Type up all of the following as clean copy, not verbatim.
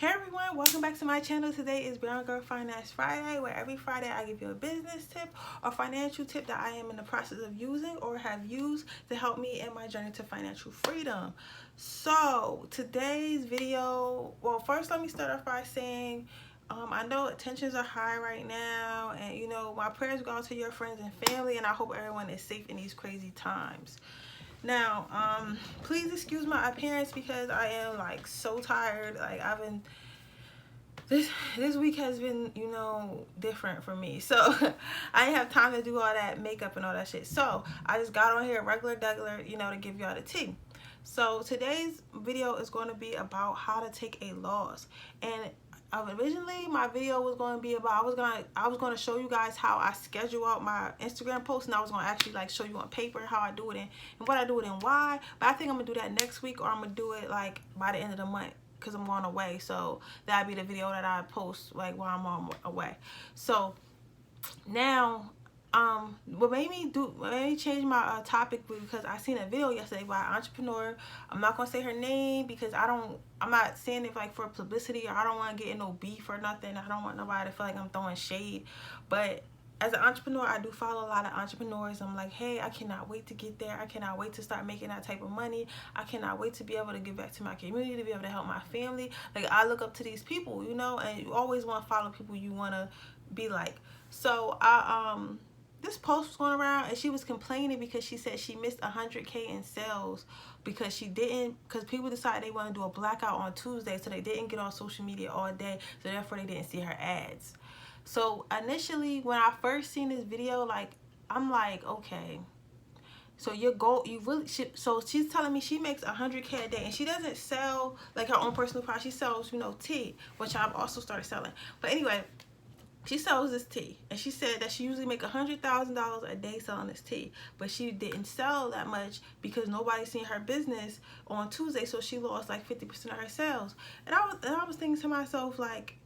Hey everyone, welcome back to my channel. Today is Brown Girl Finance Friday, where every Friday I give you a business tip or financial tip that I am in the process of using or have used to help me in my journey to financial freedom. So today's video, well, first let me start off by saying I know tensions are high right now, and my prayers go out to your friends and family, and I hope everyone is safe in these crazy times. Now, please excuse my appearance because I am like so tired. Like this week has been, different for me. So I didn't have time to do all that makeup and all that shit. So I just got on here regular, to give y'all the tea. So today's video is going to be about how to take a loss. And originally my video was going to be about I was going to show you guys how I schedule out my Instagram posts, and I was going to actually like show you on paper how I do it and what I do it and why. But I think I'm gonna do that next week, or I'm gonna do it like by the end of the month, because I'm going away. So that'd be the video that I post like while I'm on away. So now what made me change my topic, because I seen a video yesterday by an entrepreneur. I'm not gonna say her name because I'm not saying it like for publicity, or I don't want to get in no beef or nothing. I don't want nobody to feel like I'm throwing shade. But as an entrepreneur, I do follow a lot of entrepreneurs. I'm like, hey, I cannot wait to get there. I cannot wait to start making that type of money. I cannot wait to be able to give back to my community, to be able to help my family. Like, I look up to these people, and you always want to follow people you want to be like. So this post was going around, and she was complaining because she said she missed 100K in sales because people decided they want to do a blackout on Tuesday, so they didn't get on social media all day, so therefore they didn't see her ads. So initially, when I first seen this video, I'm like, okay, so your goal, so she's telling me she makes 100K a day, and she doesn't sell like her own personal product. She sells, tea, which I've also started selling. But anyway, she sells this tea, and she said that she usually make $100,000 a day selling this tea, but she didn't sell that much because nobody seen her business on Tuesday, so she lost like 50% of her sales. And I was thinking to myself, like,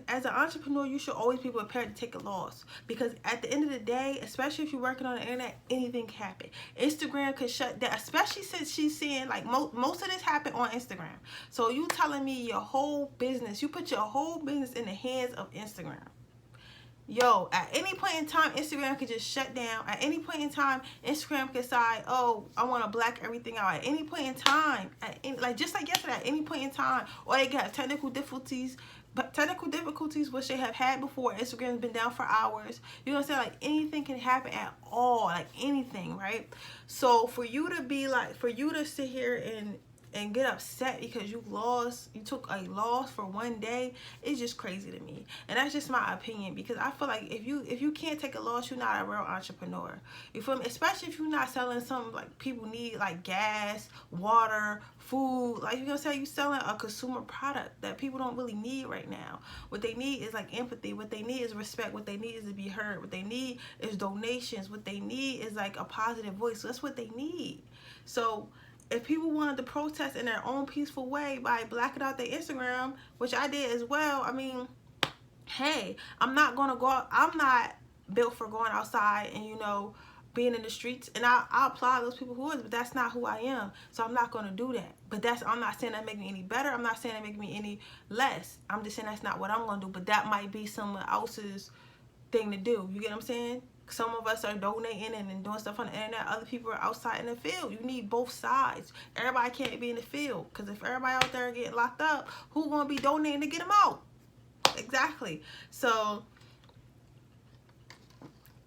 as an entrepreneur, you should always be prepared to take a loss, because at the end of the day, especially if you're working on the internet, anything can happen. Instagram could shut down, especially since she's seeing like most of this happen on Instagram. So you telling me you put your whole business in the hands of Instagram. Yo, at any point in time, Instagram could just shut down. At any point in time, Instagram could decide, oh, I want to black everything out. At any point in time, just like yesterday, at any point in time, or they got technical difficulties, which they have had before. Instagram's been down for hours. You know what I'm saying? Like, anything can happen at all, like anything, right? So for you to sit here and get upset because you took a loss for one day, it's just crazy to me. And that's just my opinion, because I feel like if you can't take a loss, you're not a real entrepreneur. You feel me? Especially if you're not selling something like people need, like gas, water, food. Like, you're selling a consumer product that people don't really need right now. What they need is like empathy. What they need is respect. What they need is to be heard. What they need is donations. What they need is like a positive voice. So that's what they need. So if people wanted to protest in their own peaceful way by blacking out their Instagram, which I did as well, I mean, hey, I'm not going to go out. I'm not built for going outside and, being in the streets. And I applaud those people who is, but that's not who I am. So I'm not going to do that. But I'm not saying that make me any better. I'm not saying that make me any less. I'm just saying that's not what I'm going to do. But that might be someone else's thing to do. You get what I'm saying? Some of us are donating and doing stuff on the internet. Other people are outside in the field. You need both sides. Everybody can't be in the field, because if everybody out there getting locked up, who's going to be donating to get them out? Exactly. So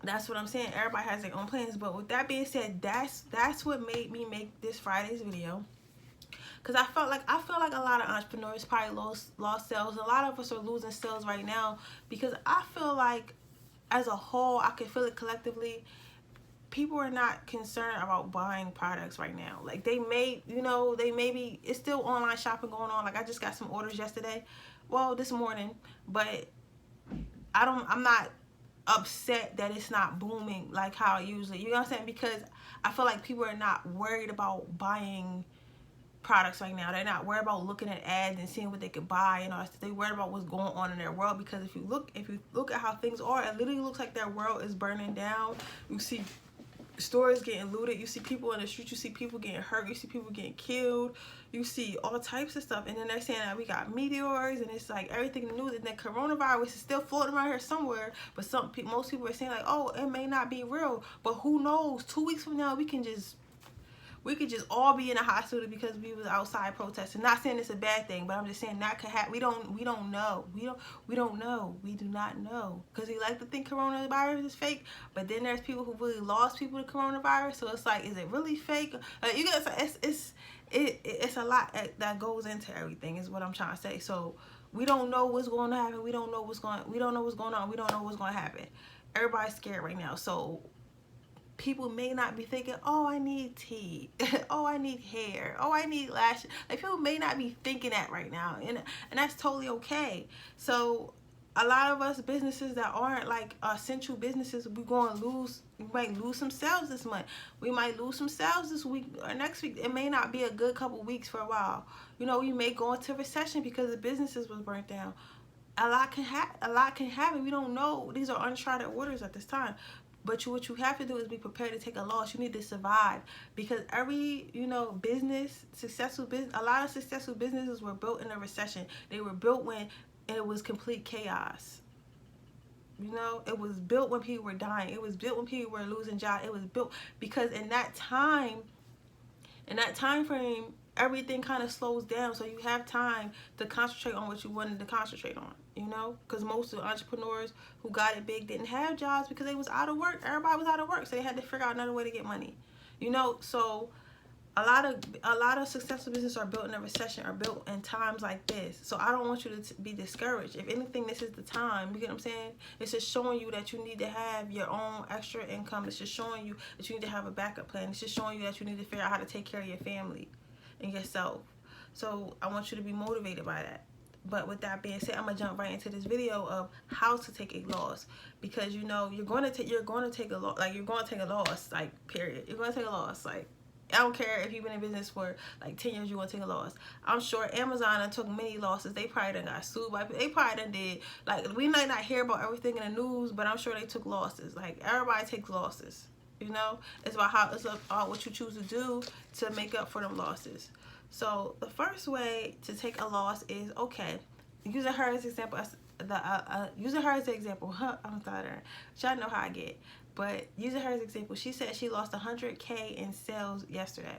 that's what I'm saying. Everybody has their own plans. But with that being said, that's what made me make this Friday's video. Because I feel like a lot of entrepreneurs probably lost sales. A lot of us are losing sales right now, because I feel like, as a whole, I can feel it collectively, people are not concerned about buying products right now. Like, it's still online shopping going on. Like, I just got some orders yesterday, well, this morning, but I'm not upset that it's not booming like how it usually, you know what I'm saying? Because I feel like people are not worried about buying products right now. They're not worried about looking at ads and seeing what they could buy and all that stuff. They worried about what's going on in their world, because if you look at how things are, it literally looks like their world is burning down. You see stores getting looted, you see people in the street, you see people getting hurt, you see people getting killed, you see all types of stuff. And then they're saying that we got meteors, and it's like everything in the news, and then coronavirus is still floating around here somewhere. But most people are saying like, oh, it may not be real, but who knows? 2 weeks from now, we could just all be in a hospital because we was outside protesting. Not saying it's a bad thing, but I'm just saying that could happen. We don't know. We don't know. We do not know, because we like to think coronavirus is fake, but then there's people who really lost people to coronavirus. So it's like, is it really fake? You guys, it's a lot that goes into everything, is what I'm trying to say. So we don't know what's going to happen. We don't know what's going on. We don't know what's going to happen. Everybody's scared right now. So people may not be thinking, oh, I need teeth, oh, I need hair, oh, I need lashes. Like, people may not be thinking that right now, and that's totally okay. So a lot of us businesses that aren't like essential businesses, we might lose some sales this month. We might lose some sales this week or next week. It may not be a good couple weeks for a while. You know, we may go into recession because the businesses was burnt down. A lot can happen. We don't know. These are uncharted waters at this time. But what you have to do is be prepared to take a loss. You need to survive, because every, successful business, a lot of successful businesses were built in a recession. They were built when it was complete chaos. It was built when people were dying. It was built when people were losing jobs. It was built because in that time frame, everything kind of slows down, so you have time to concentrate on what you wanted to concentrate on, because most of the entrepreneurs who got it big didn't have jobs because they was out of work. Everybody was out of work, so they had to figure out another way to get money, so a lot of successful businesses are built in a recession, are built in times like this. So I don't want you to be discouraged. If anything, this is the time. You get what I'm saying? It's just showing you that you need to have your own extra income. It's just showing you that you need to have a backup plan. It's just showing you that you need to figure out how to take care of your family and yourself. So I want you to be motivated by that. But with that being said, I'm gonna jump right into this video of how to take a loss, because you're going to take a loss. Like, you're going to take a loss, like, period. You're going to take a loss. Like, I don't care if you've been in business for like 10 years, you want to take a loss. I'm sure Amazon took many losses. They probably done got sued by, they probably done did, like, we might not hear about everything in the news, but I'm sure they took losses. Like, everybody takes losses, it's about what you choose to do to make up for them losses. So the first way to take a loss is, okay, using her as example, I'm stuttering. Y'all know how I get. But using her as example, she said she lost 100K in sales yesterday.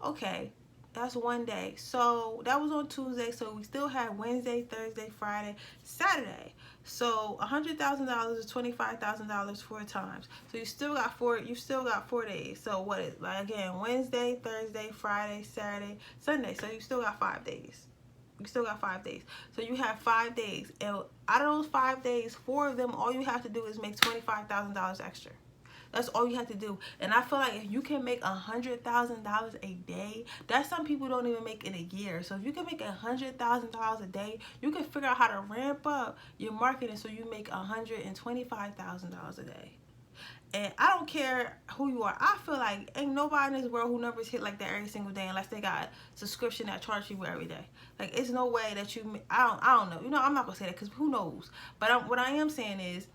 Okay, that's one day. So that was on Tuesday. So we still had Wednesday, Thursday, Friday, Saturday. So $100,000 is $25,000 4 times. So you still got 4 days. So what is, like, again, Wednesday, Thursday, Friday, Saturday, Sunday. So you still got 5 days. You still got 5 days. So you have 5 days. And out of those 5 days, 4 of them, all you have to do is make $25,000 extra. That's all you have to do. And I feel like if you can make $100,000 a day, that's some people don't even make in a year. So if you can make $100,000 a day, you can figure out how to ramp up your marketing so you make $125,000 a day. And I don't care who you are. I feel like ain't nobody in this world who numbers hit like that every single day unless they got a subscription that charge you every day. Like, it's no way that you, I don't know. I'm not going to say that because who knows. But what I am saying is,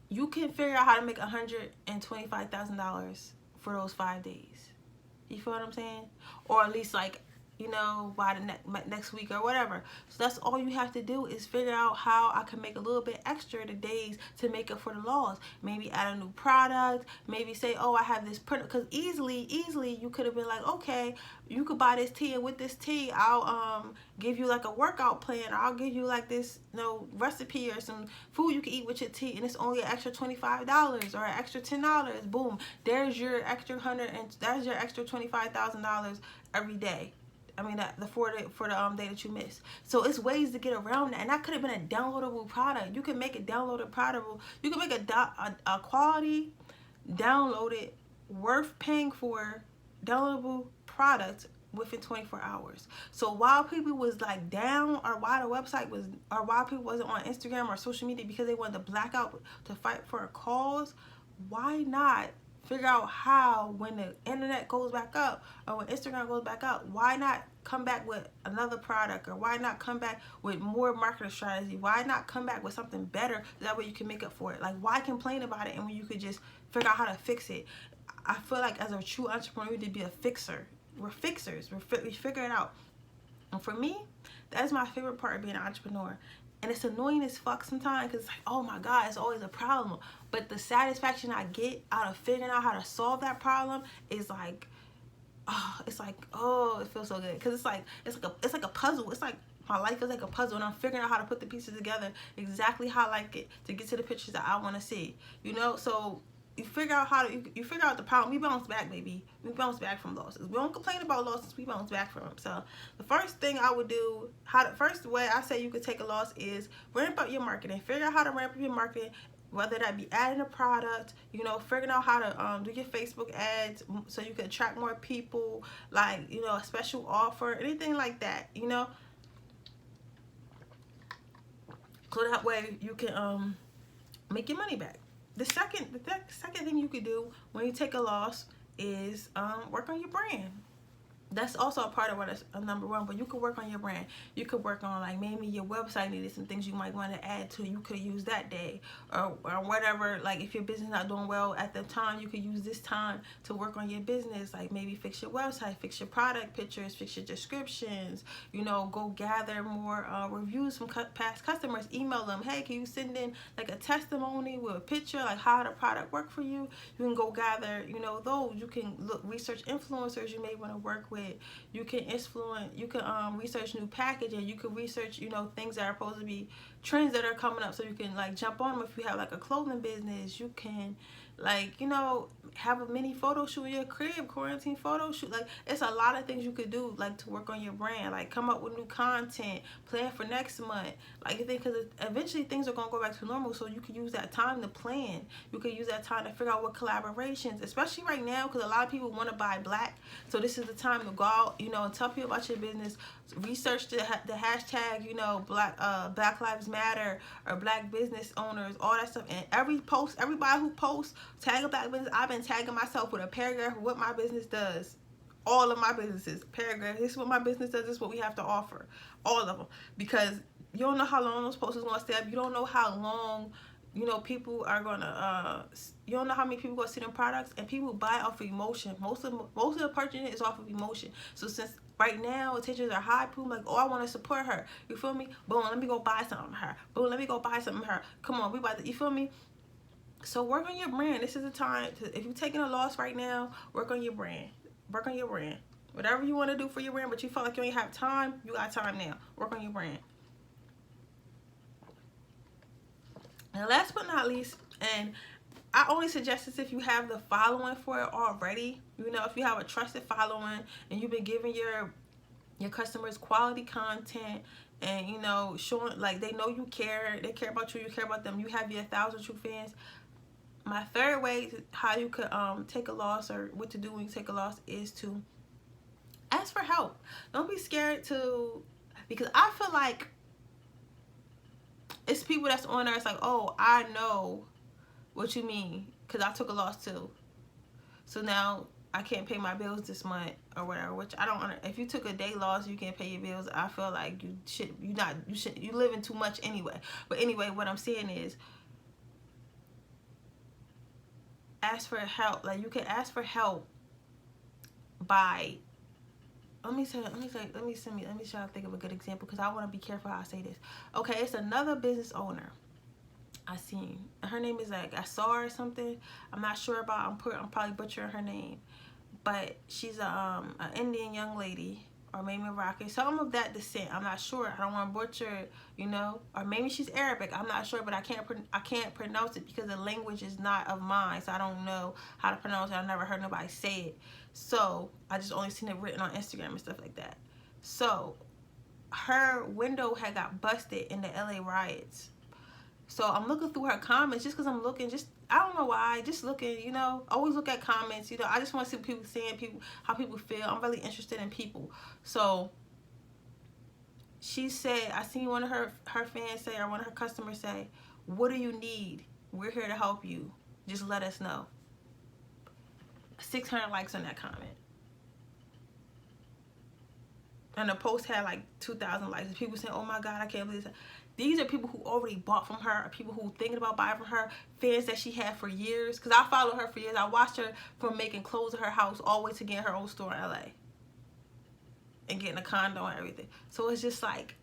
you can figure out how to make $125,000 for those 5 days. You feel what I'm saying? Or at least, like, by the next week or whatever. So that's all you have to do is figure out how I can make a little bit extra the days to make up for the loss. Maybe add a new product. Maybe say, oh, I have this product. Because easily you could have been like, okay, you could buy this tea, and with this tea, I'll give you like a workout plan. Or I'll give you like this recipe or some food you can eat with your tea, and it's only an extra $25 or an extra $10. Boom, there's your extra that's your extra $25,000 every day. I mean, for the day that you missed. So it's ways to get around that, and that could have been a downloadable product. You can make a downloaded product. You can make a quality, downloaded, worth paying for downloadable product within 24 hours. So while people was like down, or while the website was, or while people wasn't on Instagram or social media because they wanted to black out to fight for a cause, why not figure out how, when the internet goes back up or when Instagram goes back up, why not come back with another product? Or why not come back with more marketing strategy? Why not come back with something better? That way you can make up for it. Like, why complain about it and when you could just figure out how to fix it? I feel like as a true entrepreneur, you need to be a fixer. We're fixers. We figure it out. And for me, that's my favorite part of being an entrepreneur. And it's annoying as fuck sometimes because it's like, oh my God, it's always a problem. But the satisfaction I get out of figuring out how to solve that problem is like, oh, it's like, oh, it feels so good. Because it's like a puzzle. It's like my life is like a puzzle, and I'm figuring out how to put the pieces together exactly how I like it to get to the pictures that I want to see. You know, so you figure out how to you figure out the problem. We bounce back, baby. We bounce back from losses. We don't complain about losses. We bounce back from them. So the first thing I would do, first way I say you could take a loss is ramp up your marketing. Figure out how to ramp up your marketing, whether that be adding a product, you know, figuring out how to do your Facebook ads so you can attract more people, like, you know, a special offer, anything like that, you know, so that way you can make your money back. The second thing you could do when you take a loss is work on your brand. That's also a part of what is number one, but you could work on your brand. You could work on, like, maybe your website needed some things you might want to add to. You could use that day or whatever. Like, if your business not doing well at the time, you could use this time to work on your business. Like, maybe fix your website, fix your product pictures, fix your descriptions, you know, go gather more reviews from past customers. Email them, hey, can you send in like a testimony with a picture, like how the product worked for you? You can go gather, you know, those. You can research influencers you may want to work with. You can research new packaging. You can research, you know, things that are supposed to be trends that are coming up, so you can like jump on them. If you have like a clothing business, you can, like, you know, have a mini photo shoot in your crib, quarantine photo shoot. Like, it's a lot of things you could do, like, to work on your brand, like come up with new content, plan for next month, like, you think, because eventually things are gonna go back to normal, so you can use that time to plan. You can use that time to figure out what collaborations, especially right now, because a lot of people want to buy black, so this is the time to go out, you know, and tell people about your business. Research the hashtag, you know, Black Lives Matter or Black business owners, all that stuff. And everybody who posts, tag a black business. I've been tagging myself with a paragraph of what my business does. All of my businesses, paragraph. This is what my business does. This is what we have to offer. All of them. Because you don't know how long those posts is going to stay up. You don't know how long, you know, people are going to, you don't know how many people going to see them products. And people buy off of emotion. Most of the purchasing is off of emotion. So since right now, attentions are high, people like, oh, I want to support her. You feel me? Boom, let me go buy something from her. Boom, let me go buy something from her. Come on, we about to, you feel me? So work on your brand. This is the time to, if you're taking a loss right now, work on your brand. Work on your brand. Whatever you want to do for your brand, but you feel like you ain't have time, you got time now. Work on your brand. And last but not least, and I only suggest this if you have the following for it already. You know, if you have a trusted following and you've been giving your customers quality content, and, you know, showing, like, they know you care, they care about you, you care about them, you have your 1,000 true fans. My third way how you could take a loss, or what to do when you take a loss, is to ask for help. Don't be scared to, because I feel like it's people that's on there, it's like, oh, I know what you mean, because I took a loss too, so now I can't pay my bills this month or whatever, which I don't. If you took a day loss, you can't pay your bills, I feel like you living too much anyway. But anyway, what I'm saying is, ask for help. Like, you can ask for help by, let me try to think of a good example, because I want to be careful how I say this. Okay, it's another business owner I seen. Her name is like Asar or something. I'm not sure about. I'm probably butchering her name, but she's an Indian young lady, or maybe Moroccan, some of that descent. I'm not sure. I don't want to butcher it, you know. Or maybe she's Arabic. I'm not sure, but I can't pronounce it because the language is not of mine, so I don't know how to pronounce it. I've never heard nobody say it, so I just only seen it written on Instagram and stuff like that. So her window had got busted in the LA riots. So I'm looking through her comments just because I'm looking, I don't know why, just looking, you know. Always look at comments, you know. I just want to see what people saying, how people feel. I'm really interested in people. So she said, I seen one of her fans say, or one of her customers say, what do you need? We're here to help you. Just let us know. 600 likes on that comment. and the post had like 2,000 likes. And people saying, "Oh my God, I can't believe this." These are people who already bought from her, people who thinking about buying from her, fans that she had for years. Because I followed her for years. I watched her from making clothes in her house all the way to getting her own store in LA and getting a condo and everything. So it's just like,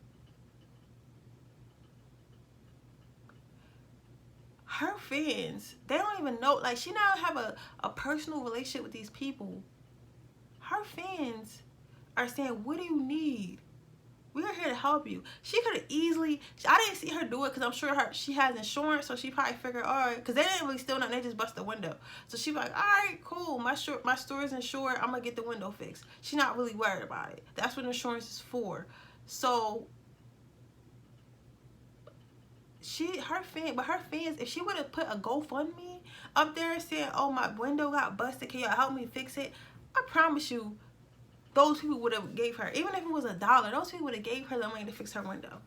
her fans, they don't even know. Like, she now have a personal relationship with these people. Her fans are saying, "What do you need? We're here to help you." She could have easily, I didn't see her do it because I'm sure she has insurance, so she probably figured, all right, because they didn't really steal nothing, they just bust the window. So she like, all right, cool, my store is insured, I'm gonna get the window fixed. She's not really worried about it. That's what insurance is for. So her fans, if she would have put a GoFundMe up there saying, "Oh, my window got busted, can y'all help me fix it?" I promise you, those people would have gave her, even if it was $1, those people would have gave her the money to fix her window.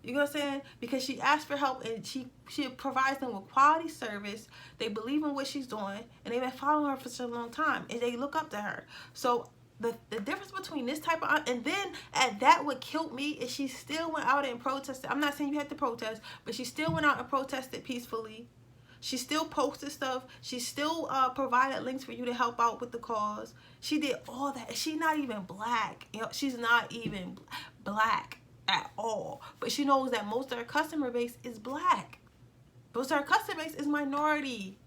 You know what I'm saying? Because she asked for help, and she provides them with quality service. They believe in what she's doing, and they've been following her for such a long time, and they look up to her. So the difference between this type of, and then at that, what killed me is she still went out and protested. I'm not saying you had to protest, but she still went out and protested peacefully. She still posted stuff. She still provided links for you to help out with the cause. She did all that. She's not even black. You know, she's not even black at all. But she knows that most of her customer base is black. Most of her customer base is minority.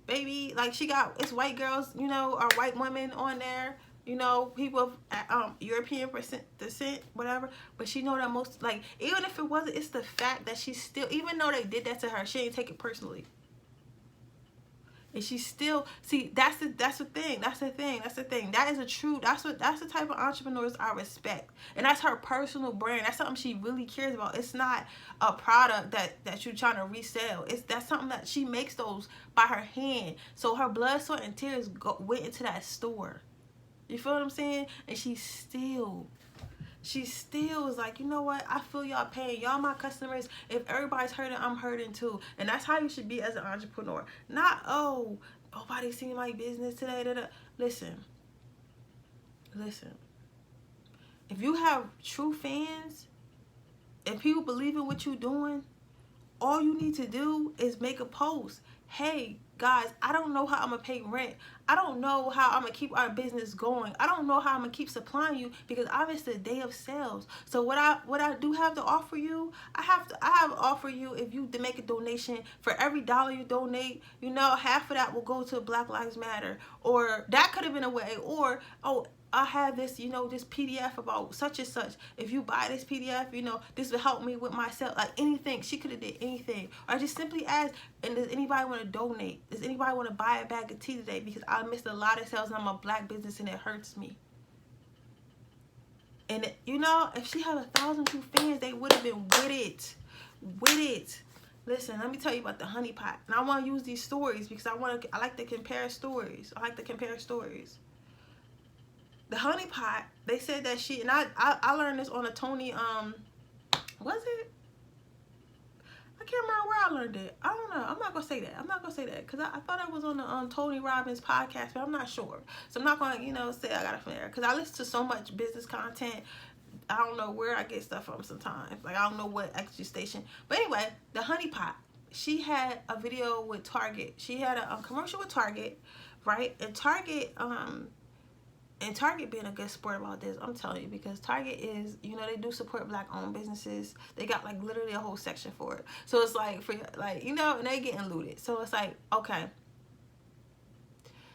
Baby, like, she got, it's white girls, you know, or white women on there. You know, people of European descent, whatever. But she know that most, like, even if it wasn't, it's the fact that she still, even though they did that to her, she ain't take it personally. And she still, see, that's the thing. That's the thing. That is a true, that's the type of entrepreneurs I respect. And that's her personal brand. That's something she really cares about. It's not a product that you're trying to resell. That's something that she makes those by her hand. So her blood, sweat, and tears went into that store. You feel what I'm saying? And she still is like, you know what? I feel y'all pain. Y'all my customers. If everybody's hurting, I'm hurting too. And that's how you should be as an entrepreneur. Not, oh, nobody's seen my business today. Listen. If you have true fans and people believe in what you're doing, all you need to do is make a post. Hey, guys, I don't know how I'm going to pay rent. I don't know how I'm going to keep our business going. I don't know how I'm going to keep supplying you, because obviously the day of sales. So what I do have to offer you, I have to offer you, if you make a donation, for every $1 you donate, you know, half of that will go to Black Lives Matter. Or that could have been a way. Or, oh, I have this, you know, this PDF about such and such. If you buy this PDF, you know, this will help me with myself. Like, anything. She could have did anything. Or just simply ask, and does anybody want to donate? Does anybody want to buy a bag of tea today? Because I missed a lot of sales and I'm a black business and it hurts me. And, you know, if she had 1,000 true fans, they would have been with it. Listen, let me tell you about the honey pot. And I want to use these stories because I like to compare stories. The honey pot, they said that she, and I learned this on a Tony, was it? I can't remember where I learned it. I don't know. I'm not going to say that. Because I thought it was on the Tony Robbins podcast, but I'm not sure. So I'm not going to, you know, say I got it from there. Because I listen to so much business content. I don't know where I get stuff from sometimes. Like, I don't know what extra station. But anyway, the honey pot. She had a video with Target. She had a commercial with Target, right? And Target being a good sport about this, I'm telling you, because Target is, you know, they do support black-owned businesses. They got, like, literally a whole section for it. So it's like, for, like, you know, and they getting looted. So it's like, okay.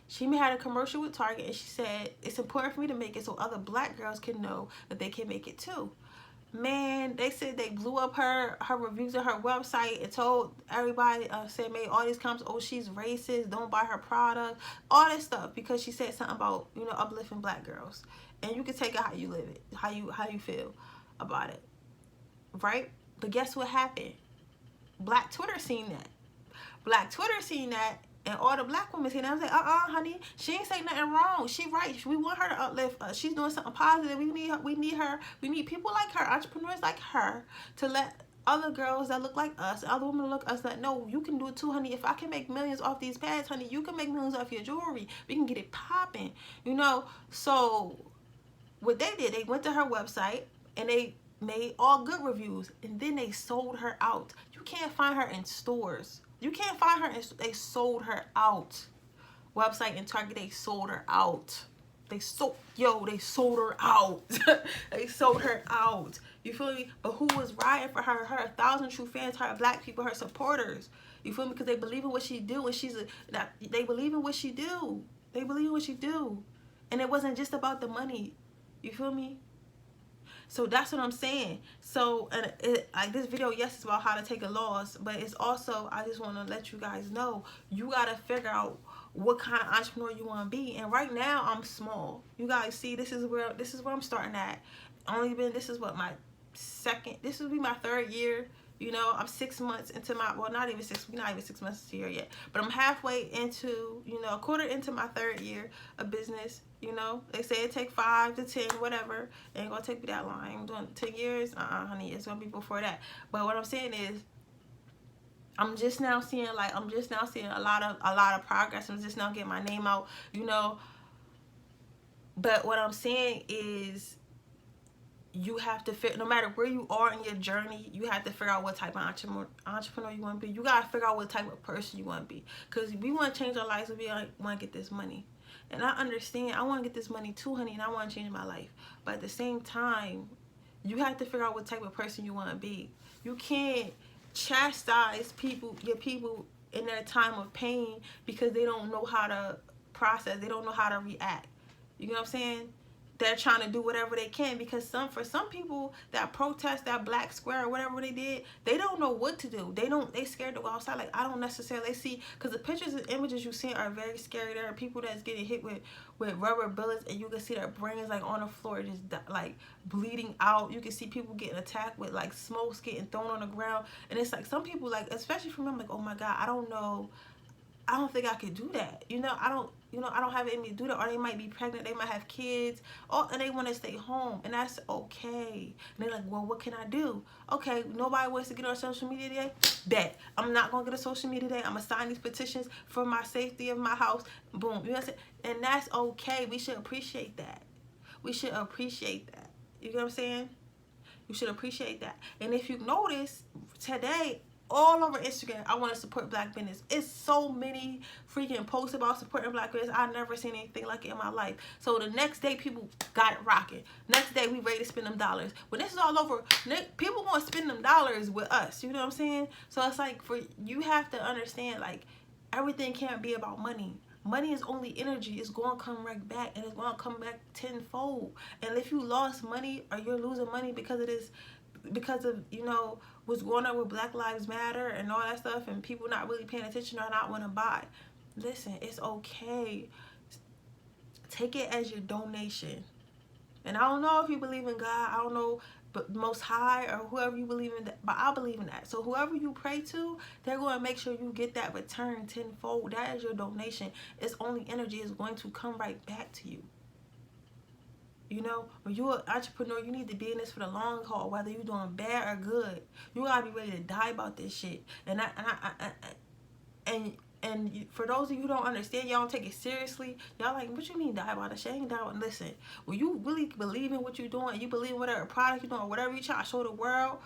She had a commercial with Target, and she said, it's important for me to make it so other black girls can know that they can make it too. Man, they said they blew up her reviews on her website and told everybody, made all these comments, oh, she's racist, don't buy her product, all this stuff, because she said something about, you know, uplifting black girls. And you can take it how you live it, how you feel about it, right? But guess what happened? Black Twitter seen that. And all the black women saying, I was like, honey, she ain't saying nothing wrong. She right. We want her to uplift us. She's doing something positive. We need her. We need people like her, entrepreneurs like her, to let other girls that look like us, other women that look like us, that no, you can do it too, honey. If I can make millions off these pads, honey, you can make millions off your jewelry. We can get it popping, you know. So what they did, they went to her website and they made all good reviews, and then they sold her out. You can't find her in stores. You can't find her in, they sold her out. Website and Target, they sold her out. They sold her out. They sold her out. You feel me? But who was riding for her? Her 1,000 true fans, her black people, her supporters. You feel me? Because they believe in what she do, and they believe in what she do. They believe in what she do. And it wasn't just about the money. You feel me? So that's what I'm saying. So, like this video, yes, it's about how to take a loss, but it's also, I just want to let you guys know, you got to figure out what kind of entrepreneur you want to be. And right now, I'm small. You guys see, this is where I'm starting at. This is what this will be my 3rd year. You know, I'm 6 months into my, well, not even 6 months here yet, but I'm halfway into, you know, a quarter into my 3rd year of business. You know, they say it take 5 to 10, whatever. It ain't gonna take me that long. I'm doing 10 years. Honey, it's gonna be before that. But what I'm saying is, I'm just now seeing a lot of progress. I'm just now getting my name out, you know. But what I'm saying is, you have to no matter where you are in your journey, you have to figure out what type of entrepreneur you want to be. You gotta figure out what type of person you want to be, because we want to change our lives. We want to get this money, and I understand. I want to get this money too, honey, and I want to change my life. But at the same time, you have to figure out what type of person you want to be. You can't chastise your people in their time of pain because they don't know how to process. They don't know how to react. You know what I'm saying? They're trying to do whatever they can, because for some people that protest that black square or whatever they did, they don't know what to do. They scared to go outside. Like, I don't necessarily see, because the pictures and images you see are very scary. There are people that's getting hit with rubber bullets, and you can see their brains like on the floor, just like bleeding out. You can see people getting attacked with like smokes getting thrown on the ground, and it's like some people, like, especially for me, I'm like, oh my God, I don't know. I don't think I could do that. You know, I don't have it in me to do that. Or they might be pregnant, they might have kids, and they want to stay home, and that's okay. And they're like, well, what can I do? Okay, nobody wants to get on social media today? Bet. I'm not going to get on social media today. I'm going to sign these petitions for my safety of my house. Boom. You know what I'm saying? And that's okay. We should appreciate that. We should appreciate that. You know what I'm saying? You should appreciate that. And if you notice, today, all over Instagram, I want to support black business. It's so many freaking posts about supporting black business. I've never seen anything like it in my life. So the next day, people got it rocking. Next day, we ready to spend them dollars. When this is all over, people want to spend them dollars with us. You know what I'm saying? So it's like, you have to understand, like, everything can't be about money. Money is only energy. It's going to come right back, and it's going to come back tenfold. And if you lost money, or you're losing money because of, you know, what's going on with Black Lives Matter and all that stuff, and people not really paying attention or not want to buy, listen, it's okay. Take it as your donation. And I don't know if you believe in God, I don't know, but Most High or whoever you believe in, but I believe in that. So whoever you pray to, they're going to make sure you get that return tenfold. That is your donation. It's only energy. Is going to come right back to you. You know, when you're an entrepreneur, you need to be in this for the long haul, whether you're doing bad or good. You gotta be ready to die about this shit. And for those of you who don't understand, y'all don't take it seriously. Y'all like, what you mean die about this shit? I ain't die about. Listen, when you really believe in what you're doing, and you believe in whatever product you're doing, or whatever you try to show the world,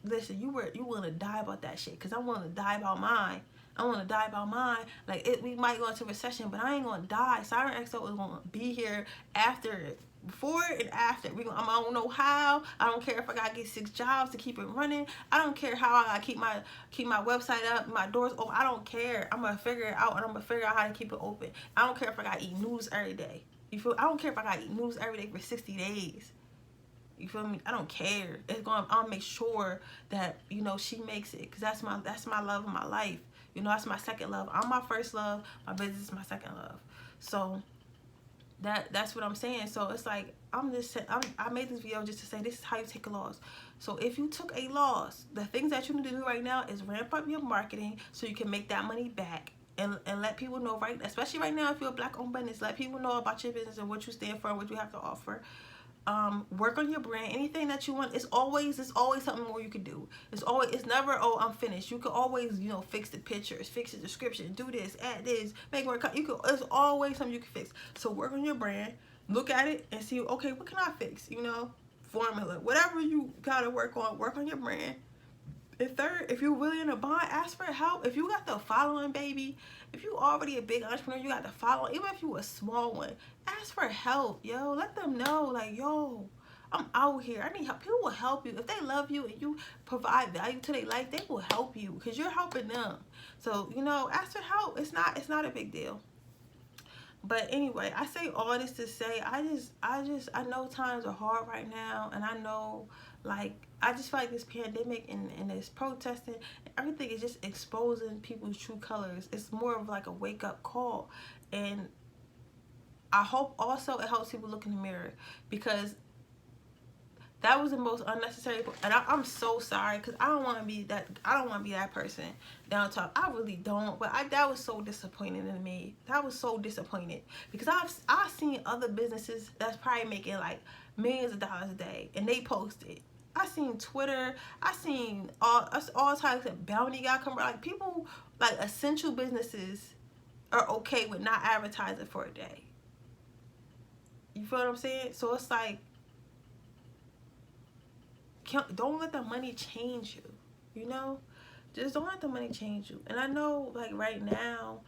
listen, you willing to die about that shit. Because I'm willing to die about mine. I want to die about mine. Like, we might go into recession, but I ain't going to die. Siren XO is going to be here after it. Before and after. I don't know how. I don't care if I gotta get 6 jobs to keep it running. I don't care how I gotta keep my website up, my doors open. I don't care. I'm gonna figure it out, and I'm gonna figure out how to keep it open. I don't care if I gotta eat news every day. You feel? I don't care if I gotta eat news every day for 60 days. You feel me? I don't care. I'll make sure that, you know, she makes it, because that's my love of my life. You know, that's my second love. I'm my first love. My business is my second love. So that's what I'm saying. So it's like, I made this video just to say this is how you take a loss. So if you took a loss, the things that you need to do right now is ramp up your marketing so you can make that money back, and let people know, right, especially right now, if you're a black owned business, let people know about your business and what you stand for and what you have to offer. Work on your brand. Anything that you want, it's always something more you can do. It's never, oh, I'm finished. You can always, you know, fix the pictures, fix the description, do this, add this, make more. There's always something you can fix. So work on your brand. look at it and see, okay, what can I fix? You know, formula, whatever you gotta work on your brand. And third, if you're really in a bind, ask for help. If you got the following, baby, if you already a big entrepreneur, you got the following, even if you a small one, ask for help, yo. Let them know, like, yo, I'm out here. I need help. People will help you. If they love you and you provide value to their life, they will help you because you're helping them. So, you know, ask for help. It's not a big deal. But anyway, I say all this to say, I know times are hard right now, and I know, like, I just feel like this pandemic and this protesting, everything is just exposing people's true colors. It's more of like a wake-up call, and I hope also it helps people look in the mirror, because that was the most unnecessary, and I'm so sorry, because I don't want to be that person down top. I really don't, but that was so disappointing to me. That was so disappointing, because I've seen other businesses that's probably making like millions of dollars a day, and they posted. I seen Twitter, I seen all types of bounty got come, like people, like essential businesses are okay with not advertising for a day. You feel what I'm saying? So it's like, don't let the money change you, you know? Just don't let the money change you. And I know, like, right now,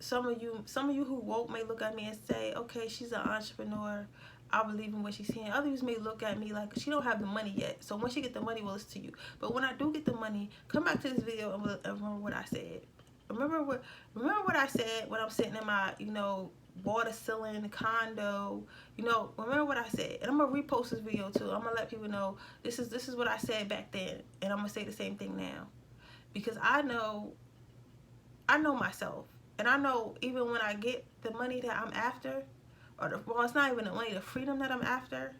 some of you who woke may look at me and say, okay, she's an entrepreneur, I believe in what she's saying. Others may look at me like she don't have the money yet, so once she get the money, we'll listen to you. But when I do get the money, come back to this video and remember what I said. Remember what I said when I'm sitting in my, you know, water ceiling condo. You know, remember what I said. And I'm gonna repost this video too. I'm gonna let people know this is what I said back then, and I'm gonna say the same thing now, because I know myself, and I know even when I get the money that I'm after, or well, it's not even the money, the freedom that I'm after,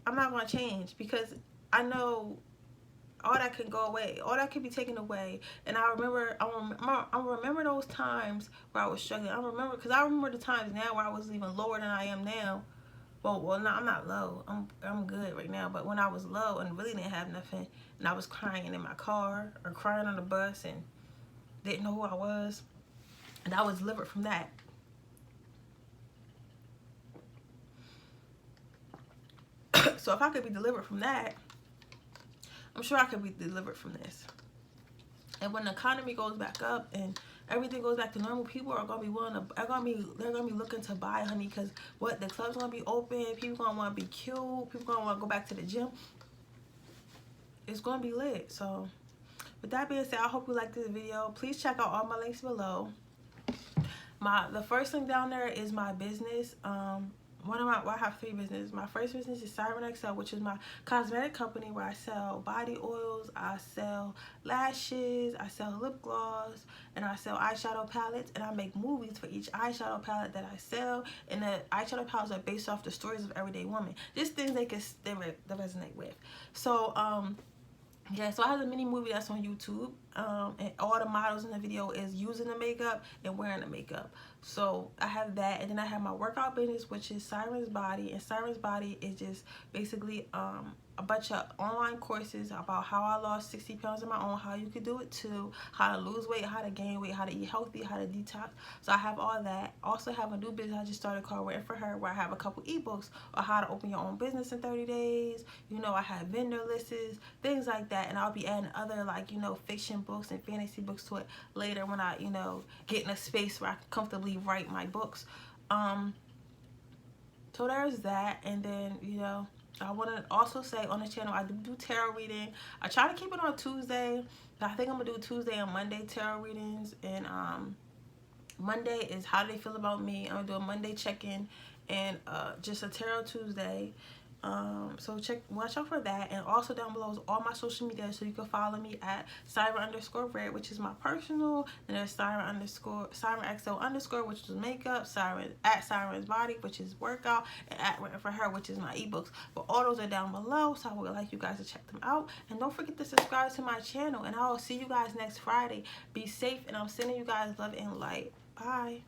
I'm not gonna change, because I know all that can go away, all that can be taken away. And I remember those times where I was struggling. I remember the times now where I was even lower than I am now. Well, no, I'm not low. I'm good right now. But when I was low and really didn't have nothing, and I was crying in my car or crying on the bus and didn't know who I was, and I was delivered from that. So if I could be delivered from that, I'm sure I could be delivered from this. And when the economy goes back up and everything goes back to normal, people are gonna be they're gonna be looking to buy, honey, because the club's gonna be open, people gonna want to be cute, people gonna want to go back to the gym. It's gonna be lit. So with that being said, I hope you like this video. Please check out all my links below. The first link down there is my business. I have 3 businesses. My first business is Siren XL, which is my cosmetic company where I sell body oils, I sell lashes, I sell lip gloss, and I sell eyeshadow palettes, and I make movies for each eyeshadow palette that I sell. And the eyeshadow palettes are based off the stories of everyday women, just things they resonate with. So yeah, so I have a mini movie that's on YouTube, and all the models in the video is using the makeup and wearing the makeup. So I have that, and then I have my workout business, which is Siren's Body, and Siren's Body is just basically a bunch of online courses about how I lost 60 pounds on my own, how you could do it too, how to lose weight, how to gain weight, how to eat healthy, how to detox. So I have all that. Also have a new business I just started called Waiting for Her, where I have a couple ebooks on how to open your own business in 30 days. You know, I have vendor lists, things like that, and I'll be adding other, like, you know, fiction books and fantasy books to it later when I, you know, get in a space where I can comfortably write my books. So there's that. And then, you know, I want to also say on the channel, I do tarot reading. I try to keep it on Tuesday, but I think I'm gonna do Tuesday and Monday tarot readings. And Monday is how do they feel about me. I'm gonna do a Monday check-in, and just a tarot Tuesday. So watch out for that. And also down below is all my social media, so you can follow me at Siren_Red, which is my personal, and there's Siren XO_, which is makeup, at Siren's Body, which is workout, and at Waiting for Her, which is my ebooks. But all those are down below, so I would like you guys to check them out. And don't forget to subscribe to my channel, and I will see you guys next Friday. Be safe, and I'm sending you guys love and light. Bye.